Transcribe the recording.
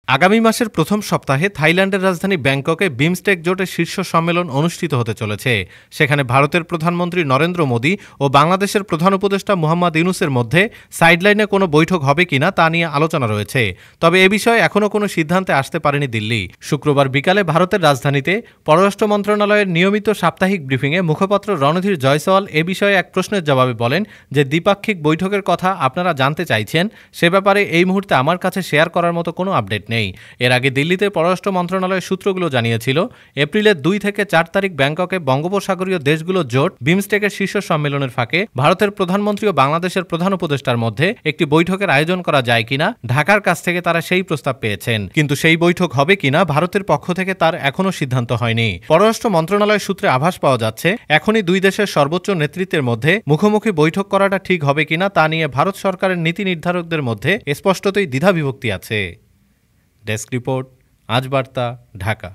আগামী মাসের প্রথম সপ্তাহে থাইল্যান্ডের রাজধানী ব্যাংককে বিমস্টেক জোটের শীর্ষ সম্মেলন অনুষ্ঠিত হতে চলেছে। সেখানে ভারতের প্রধানমন্ত্রী নরেন্দ্র মোদী ও বাংলাদেশের প্রধান উপদেষ্টা মোহাম্মদ ইউনূসের মধ্যে সাইডলাইনে কোনো বৈঠক হবে কিনা তা নিয়ে আলোচনা রয়েছে। তবে এ বিষয়ে এখনও কোনো সিদ্ধান্তে আসতে পারেনি দিল্লি। শুক্রবার বিকালে ভারতের রাজধানীতে পররাষ্ট্র মন্ত্রণালয়ের নিয়মিত সাপ্তাহিক ব্রিফিংয়ে মুখপাত্র রণধীর জয়সওয়াল এ বিষয়ে এক প্রশ্নের জবাবে বলেন যে দ্বিপাক্ষিক বৈঠকের কথা আপনারা জানতে চাইছেন, সে ব্যাপারে এই মুহূর্তে আমার কাছে শেয়ার করার মতো কোনো আপডেট নেই। এর আগে দিল্লিতে পররাষ্ট্র মন্ত্রণালয়ের সূত্রগুলো জানিয়েছিল, এপ্রিলের 2 থেকে 4 তারিখ ব্যাংককে বঙ্গোপসাগরীয় দেশগুলোর জোট বিমস্টেকের শীর্ষ সম্মেলনের ফাঁকে ভারতের প্রধানমন্ত্রী ও বাংলাদেশের প্রধান উপদেষ্টার মধ্যে একটি বৈঠকের আয়োজন করা যায় কিনা ঢাকার কাছ থেকে তারা সেই প্রস্তাব পেয়েছেন। কিন্তু সেই বৈঠক হবে কিনা ভারতের পক্ষ থেকে তার এখনও সিদ্ধান্ত হয়নি। পররাষ্ট্র মন্ত্রণালয় সূত্রে আভাস পাওয়া যাচ্ছে, এখনই দুই দেশের সর্বোচ্চ নেতৃত্বের মধ্যে মুখোমুখি বৈঠক করাটা ঠিক হবে কিনা তা নিয়ে ভারত সরকারের নীতি নির্ধারকদের মধ্যে স্পষ্টতই দ্বিধাবিভক্তি আছে। ডেস্ক রিপোর্ট, আজ বার্তা, ঢাকা।